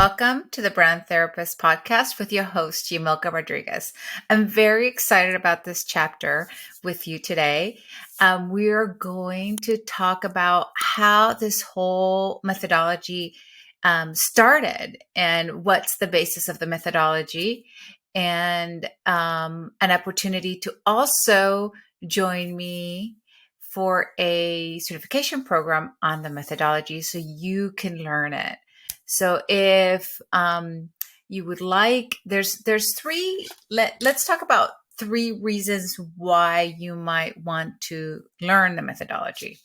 Welcome to the Brand Therapist Podcast with your host, Yamilka Rodriguez. I'm very excited about this chapter with you today. We're going to talk about how this whole methodology started and what's the basis of the methodology, and an opportunity to also join me for a certification program on the methodology so you can learn it. So if you would like, there's three, let's talk about three reasons why you might want to learn the methodology.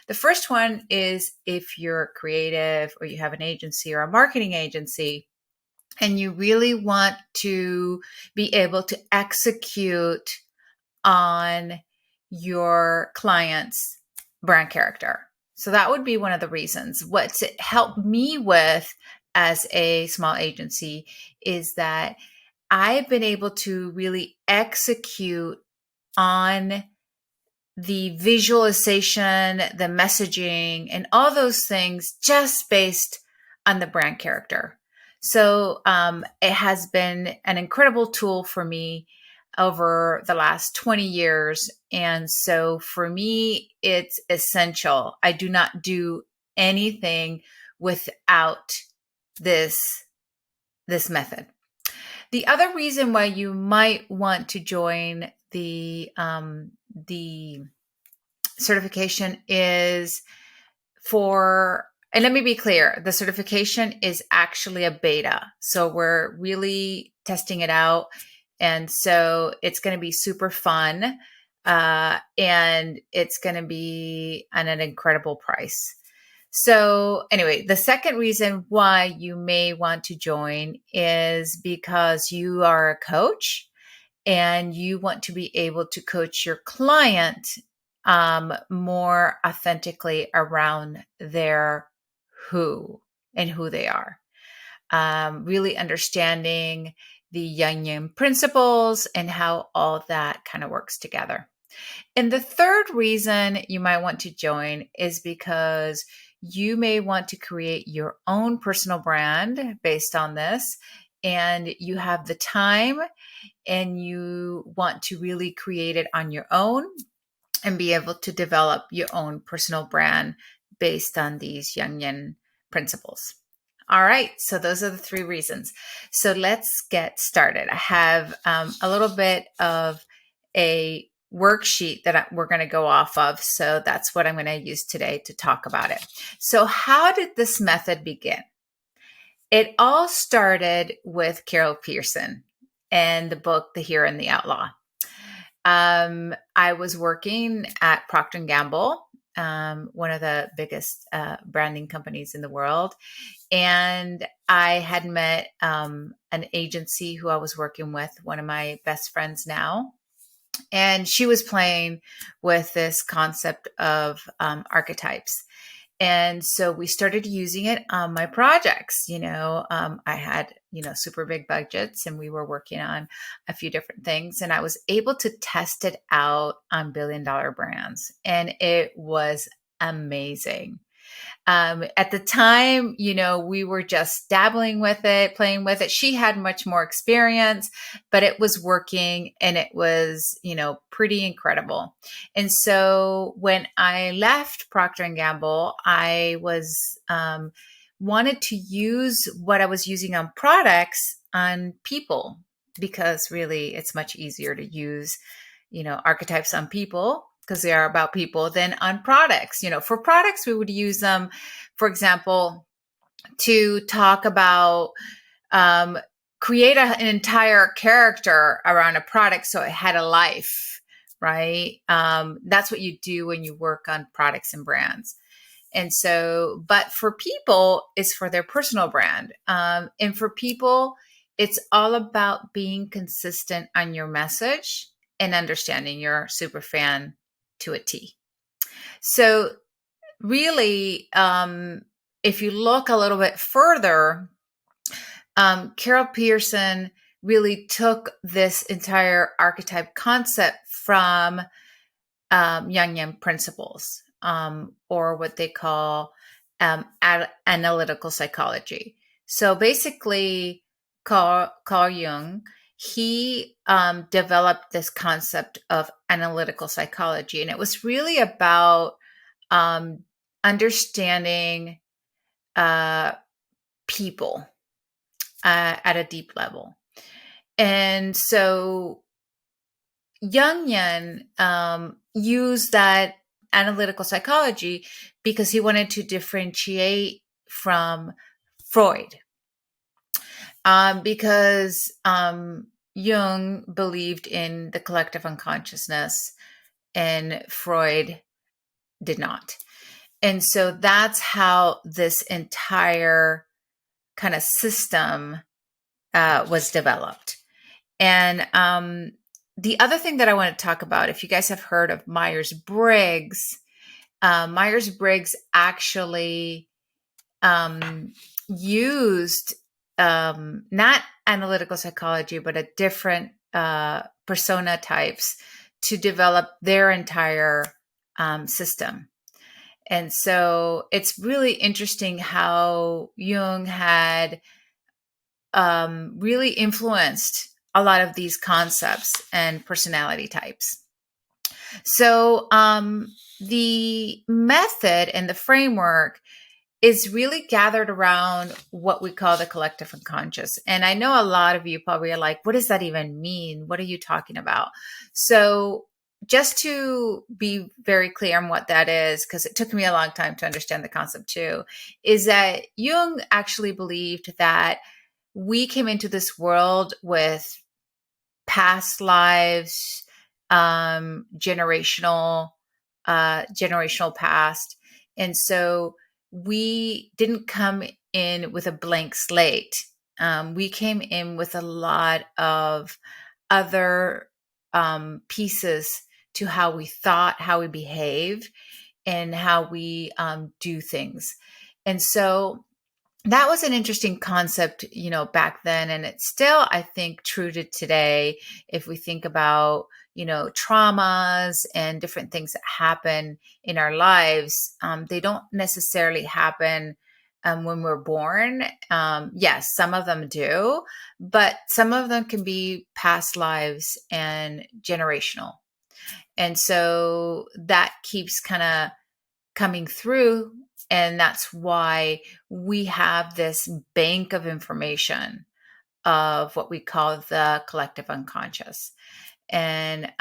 The first one is if you're creative or you have an agency or a marketing agency and you really want to be able to execute on your client's brand character. So that would be one of the reasons. What's it helped me with as a small agency is that I've been able to really execute on the visualization, the messaging, and all those things just based on the brand character. So it has been an incredible tool for me over the last 20 years. And so for me, it's essential. I do not do anything without this method. The other reason why you might want to join the certification is and let me be clear, the certification is actually a beta. So we're really testing it out. And so it's going to be super fun. And it's going to be at an incredible price. So anyway, the second reason why you may want to join is because you are a coach and you want to be able to coach your client more authentically around their who and who they are. Really understanding the Jungian principles and how all that kind of works together. And the third reason you might want to join is because you may want to create your own personal brand based on this, and you have the time and you want to really create it on your own and be able to develop your own personal brand based on these Jungian principles. All right, so those are the three reasons. So let's get started. I have a little bit of a worksheet that we're going to go off of. So that's what I'm going to use today to talk about it. So how did this method begin? It all started with Carol Pearson and the book, The Hero and the Outlaw. I was working at Procter Gamble, one of the biggest branding companies in the world. And I had met an agency who I was working with, one of my best friends now. And she was playing with this concept of archetypes. And so we started using it on my projects. I had, super big budgets and we were working on a few different things. And I was able to test it out on billion-dollar brands. And it was amazing. At the time, we were just dabbling with it, playing with it. She had much more experience, but it was working and it was, pretty incredible. And so when I left Procter & Gamble, I was, wanted to use what I was using on products on people, because really it's much easier to use, archetypes on people, because they are about people, than on products. For products, we would use them, for example, to talk about, create an entire character around a product so it had a life, right? That's what you do when you work on products and brands. And so, but for people, it's for their personal brand. And for people, it's all about being consistent on your message and understanding your super fan to a T. So really, if you look a little bit further, Carol Pearson really took this entire archetype concept from Jungian principles, or what they call analytical psychology. So basically, Carl Jung, he developed this concept of analytical psychology, and it was really about um, understanding uh, people at a deep level. And so Jungian used that analytical psychology because he wanted to differentiate from Freud. Because Jung believed in the collective unconsciousness and Freud did not. And so that's how this entire kind of system was developed. And the other thing that I want to talk about, if you guys have heard of Myers-Briggs, Myers-Briggs actually used not analytical psychology, but a different persona types to develop their entire system. And so it's really interesting how Jung had really influenced a lot of these concepts and personality types. So the method and the framework is really gathered around what we call the collective unconscious. And I know a lot of you probably are like, what does that even mean? What are you talking about? So just to be very clear on what that is, because it took me a long time to understand the concept too, is that Jung actually believed that we came into this world with past lives, generational past. And so we didn't come in with a blank slate. We came in with a lot of other pieces to how we thought, how we behave, and how we do things. And so that was an interesting concept, back then. And it's still, I think, true to today. If we think about, traumas and different things that happen in our lives, they don't necessarily happen when we're born. Yes, some of them do, but some of them can be past lives and generational. And so that keeps kind of coming through. And that's why we have this bank of information of what we call the collective unconscious. And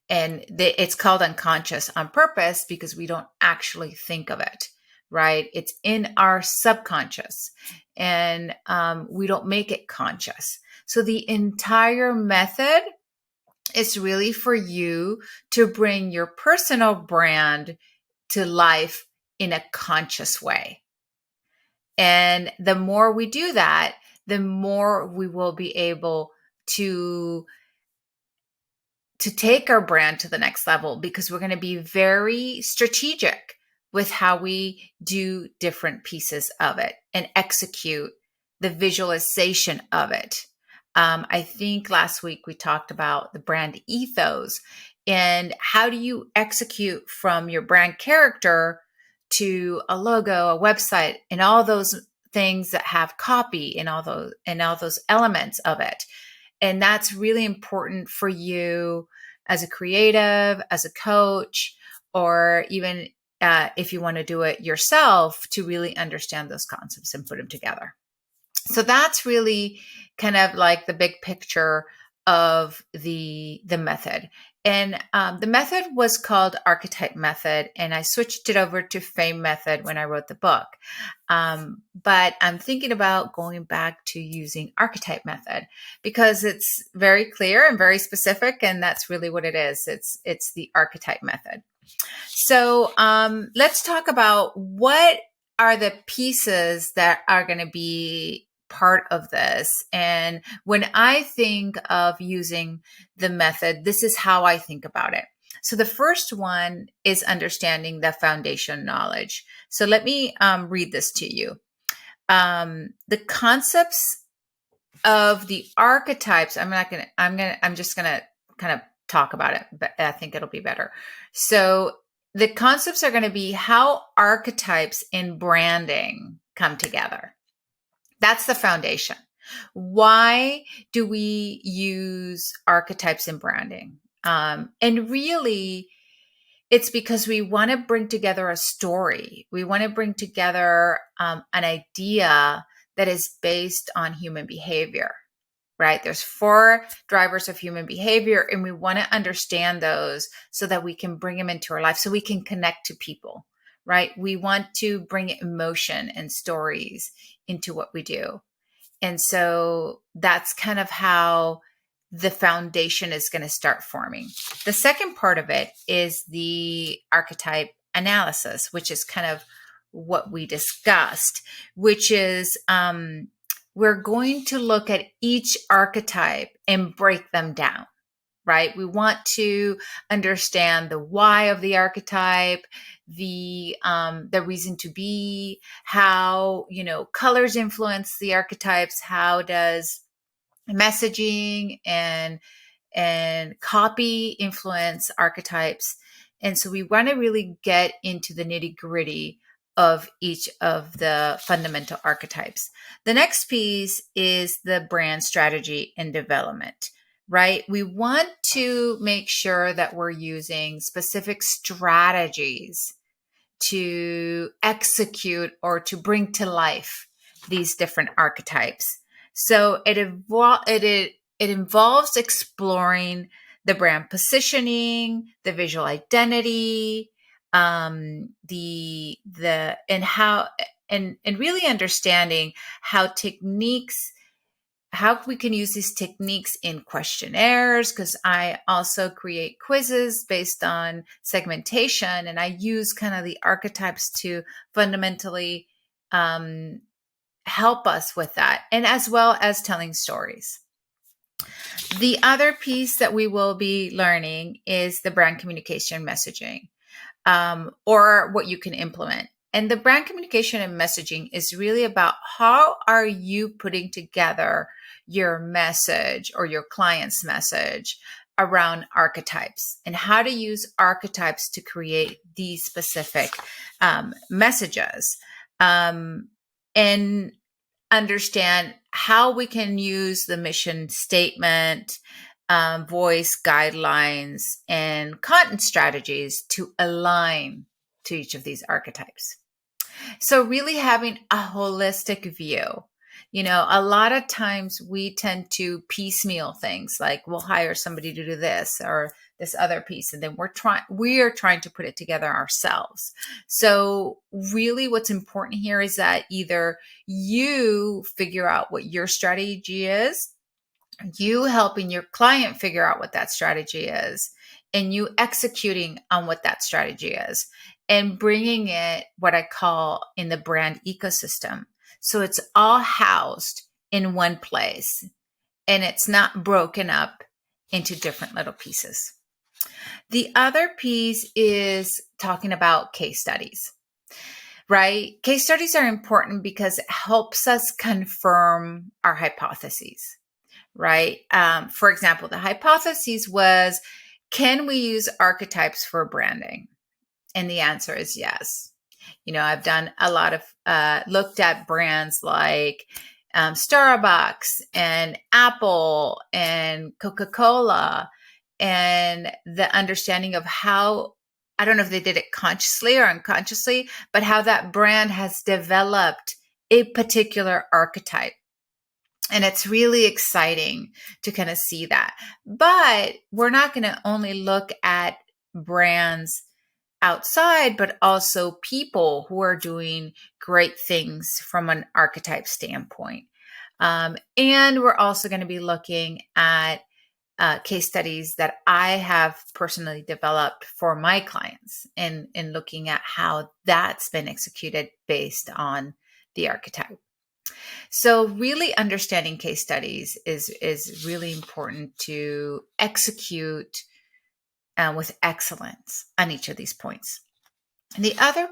it's called unconscious on purpose because we don't actually think of it, right? It's in our subconscious, and we don't make it conscious. So the entire method is really for you to bring your personal brand to life in a conscious way. And the more we do that, the more we will be able to take our brand to the next level, because we're going to be very strategic with how we do different pieces of it and execute the visualization of it. I think last week we talked about the brand ethos and how do you execute from your brand character to a logo, a website, and all those things that have copy and all those elements of it. And that's really important for you as a creative, as a coach, or even if you want to do it yourself, to really understand those concepts and put them together. So that's really kind of like the big picture of the method. And the method was called Archetype Method, and I switched it over to Fame Method when I wrote the book. But I'm thinking about going back to using Archetype Method because it's very clear and very specific, and that's really what it is. It's the Archetype Method. So let's talk about what are the pieces that are going to be part of this. And when I think of using the method, this is how I think about it. So the first one is understanding the foundation knowledge. So let me read this to you. The concepts of the archetypes, I'm just going to kind of talk about it, but I think it'll be better. So the concepts are going to be how archetypes in branding come together. That's the foundation. Why do we use archetypes in branding? And really, it's because we want to bring together a story. We want to bring together an idea that is based on human behavior, right? There's 4 drivers of human behavior, and we want to understand those so that we can bring them into our life, so we can connect to people, right? We want to bring emotion and stories into what we do. And so that's kind of how the foundation is going to start forming. The second part of it is the archetype analysis, which is kind of what we discussed, which is we're going to look at each archetype and break them down, right? We want to understand the why of the archetype, the reason to be, how, colors influence the archetypes, how does messaging and copy influence archetypes. And so we want to really get into the nitty-gritty of each of the fundamental archetypes. The next piece is the brand strategy and development, right? We want to make sure that we're using specific strategies to execute or to bring to life these different archetypes. So it involves exploring the brand positioning, the visual identity, the and how and really understanding how we can use these techniques in questionnaires, because I also create quizzes based on segmentation, and I use kind of the archetypes to fundamentally help us with that, and as well as telling stories. The other piece that we will be learning is the brand communication messaging, or what you can implement. And the brand communication and messaging is really about how are you putting together your message or your client's message around archetypes, and how to use archetypes to create these specific messages, and understand how we can use the mission statement, voice guidelines, and content strategies to align to each of these archetypes. So really having a holistic view. A lot of times we tend to piecemeal things, like we'll hire somebody to do this or this other piece, and then we are trying to put it together ourselves. So really what's important here is that either you figure out what your strategy is, you helping your client figure out what that strategy is, and you executing on what that strategy is, and bringing it, what I call, in the brand ecosystem. So it's all housed in one place, and it's not broken up into different little pieces. The other piece is talking about case studies, right? Case studies are important because it helps us confirm our hypotheses, right? For example, the hypothesis was, can we use archetypes for branding? And the answer is yes. I've done a lot of, looked at brands like Starbucks and Apple and Coca-Cola, and the understanding of how, I don't know if they did it consciously or unconsciously, but how that brand has developed a particular archetype. And it's really exciting to kind of see that. But we're not going to only look at brands outside, but also people who are doing great things from an archetype standpoint. And we're also going to be looking at case studies that I have personally developed for my clients, and looking at how that's been executed based on the archetype. So really understanding case studies is really important to execute with excellence on each of these points. And the other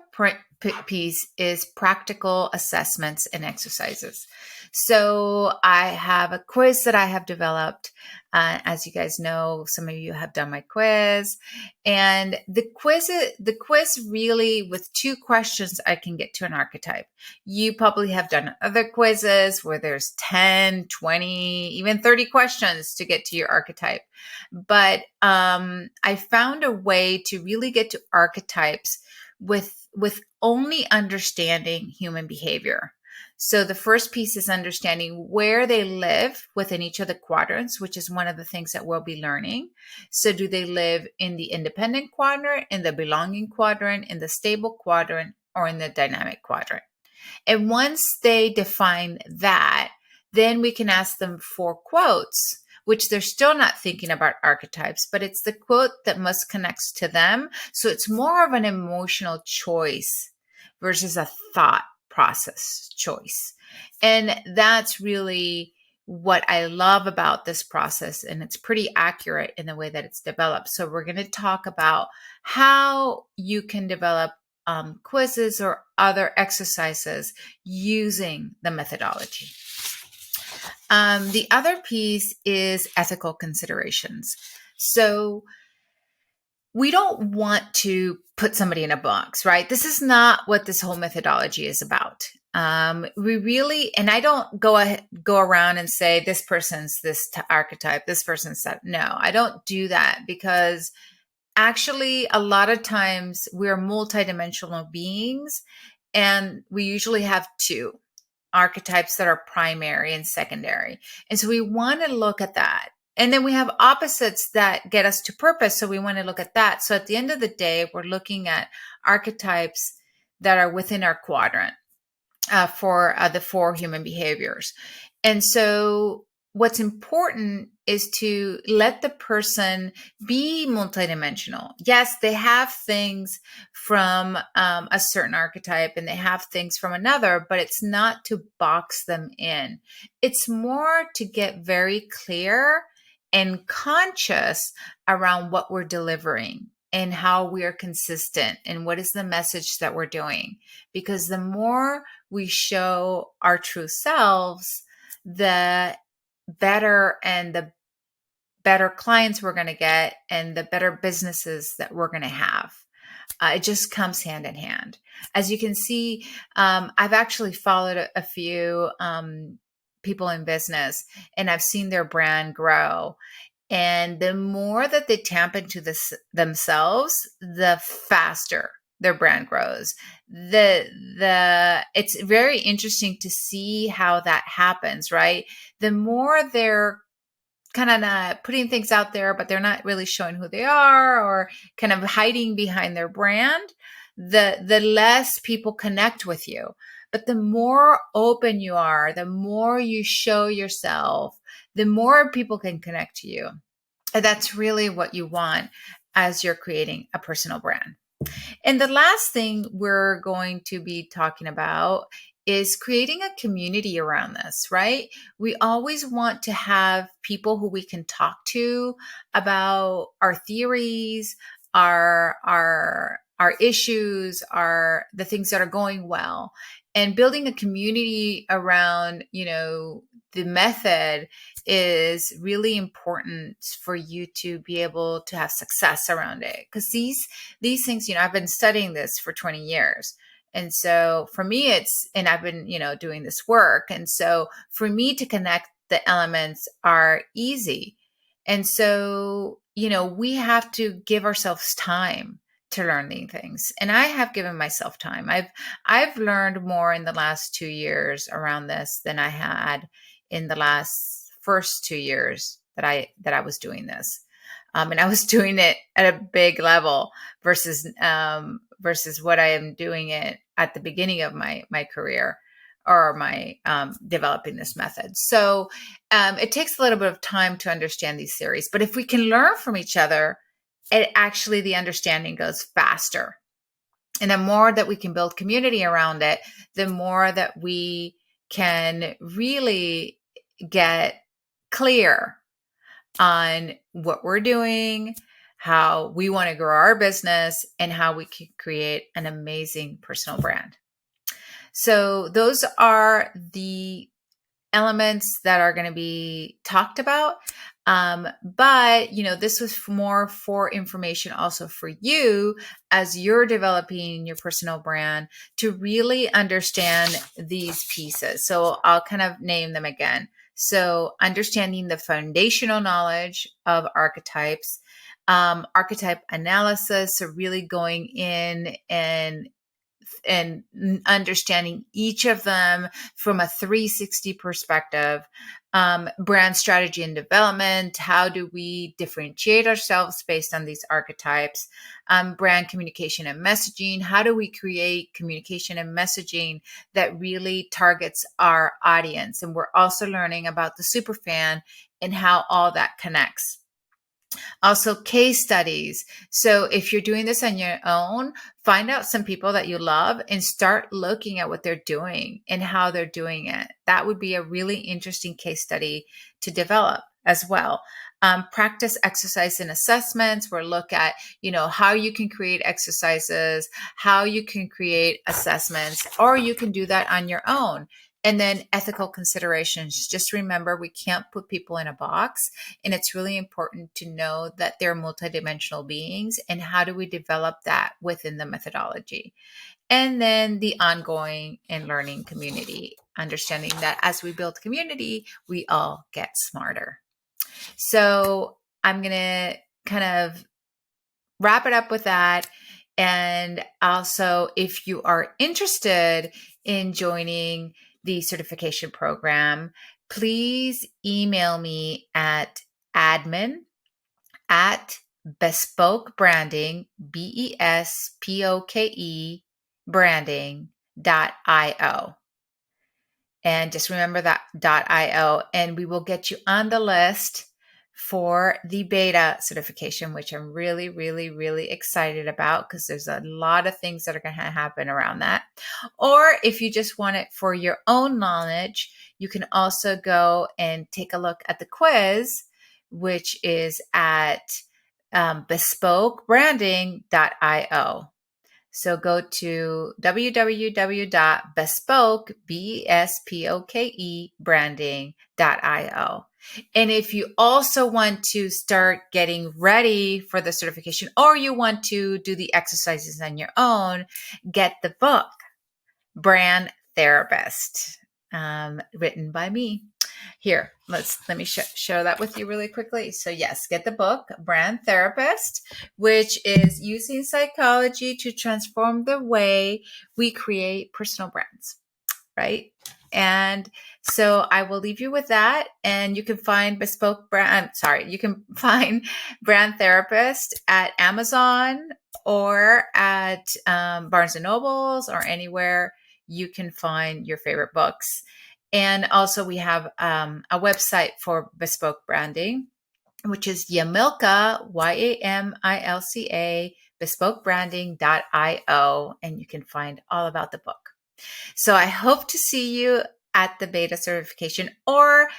piece is practical assessments and exercises. So I have a quiz that I have developed. As you guys know, some of you have done my quiz, and the quiz really, with 2 questions, I can get to an archetype. You probably have done other quizzes where there's 10, 20, even 30 questions to get to your archetype. But I found a way to really get to archetypes with only understanding human behavior. So the first piece is understanding where they live within each of the quadrants, which is one of the things that we'll be learning. So do they live in the independent quadrant, in the belonging quadrant, in the stable quadrant, or in the dynamic quadrant? And once they define that, then we can ask them for quotes, which they're still not thinking about archetypes, but it's the quote that most connects to them. So it's more of an emotional choice versus a thought process choice. And that's really what I love about this process. And it's pretty accurate in the way that it's developed. So we're going to talk about how you can develop quizzes or other exercises using the methodology. The other piece is ethical considerations. So we don't want to put somebody in a box, right? This is not what this whole methodology is about. We really, and I don't go around and say this person's this archetype, this person's that. No, I don't do that, because actually a lot of times we're multidimensional beings, and we usually have 2 archetypes that are primary and secondary. And so we want to look at that. And then we have opposites that get us to purpose. So we want to look at that. So at the end of the day, we're looking at archetypes that are within our quadrant for the 4 human behaviors. And so what's important is to let the person be multidimensional. Yes, they have things from a certain archetype and they have things from another, but it's not to box them in. It's more to get very clear and conscious around what we're delivering and how we are consistent and what is the message that we're doing. Because the more we show our true selves, the better and the better clients we're going to get and the better businesses that we're going to have. It just comes hand in hand. As you can see, I've actually followed a few people in business, and I've seen their brand grow. And the more that they tap into this themselves, the faster their brand grows. It's very interesting to see how that happens, right? The more they're kind of putting things out there, but they're not really showing who they are, or kind of hiding behind their brand, the less people connect with you. But the more open you are, the more you show yourself, the more people can connect to you. And that's really what you want as you're creating a personal brand. And the last thing we're going to be talking about is creating a community around this, right? We always want to have people who we can talk to about our theories, our issues, the things that are going well. And building a community around, the method is really important for you to be able to have success around it. Because these things, I've been studying this for 20 years. And so for me, and I've been, doing this work. And so for me to connect the elements are easy. And so, we have to give ourselves time to learn these things. And I have given myself time. I've learned more in the last 2 years around this than I had in the first 2 years that I was doing this. And I was doing it at a big level versus what I am doing it at the beginning of my career, or my developing this method. So it takes a little bit of time to understand these theories, but if we can learn from each other, the understanding goes faster. And the more that we can build community around it, the more that we can really get clear on what we're doing, how we want to grow our business, and how we can create an amazing personal brand. So those are the elements that are going to be talked about. But, this was more for information also for you as you're developing your personal brand to really understand these pieces. So I'll kind of name them again. So understanding the foundational knowledge of archetypes, archetype analysis, so really going in and understanding each of them from a 360 perspective, brand strategy and development. How do we differentiate ourselves based on these archetypes? Brand communication and messaging. How do we create communication and messaging that really targets our audience? And we're also learning about the superfan and how all that connects. Also, case studies. So if you're doing this on your own, find out some people that you love and start looking at what they're doing and how they're doing it. That would be a really interesting case study to develop as well. Practice exercise and assessments, where look at, how you can create exercises, how you can create assessments, or you can do that on your own. And then ethical considerations. Just remember, we can't put people in a box. And it's really important to know that they're multidimensional beings. And how do we develop that within the methodology? And then the ongoing and learning community, understanding that as we build community, we all get smarter. So I'm going to kind of wrap it up with that. And also, if you are interested in joining the certification program, please email me at admin@bespokebranding, BESPOKE branding.io. And just remember that .io, and we will get you on the list for the beta certification, which I'm really, really, really excited about, because there's a lot of things that are going to happen around that. Or if you just want it for your own knowledge, you can also go and take a look at the quiz, which is at bespokebranding.io. So go to www.bespokebranding.io. And if you also want to start getting ready for the certification, or you want to do the exercises on your own, get the book, Brand Therapist, written by me. Here, let me share that with you really quickly. So yes, get the book, Brand Therapist, which is using psychology to transform the way we create personal brands, right? And so I will leave you with that. And you can find you can find Brand Therapist at Amazon or at Barnes and Nobles, or anywhere you can find your favorite books. And also we have a website for bespoke branding, which is Yamilka, YAMILCA, bespokebranding.io. And you can find all about the book. So I hope to see you at the beta certification, or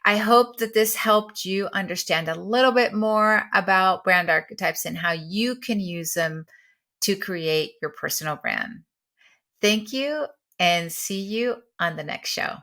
I hope that this helped you understand a little bit more about brand archetypes and how you can use them to create your personal brand. Thank you, and see you on the next show.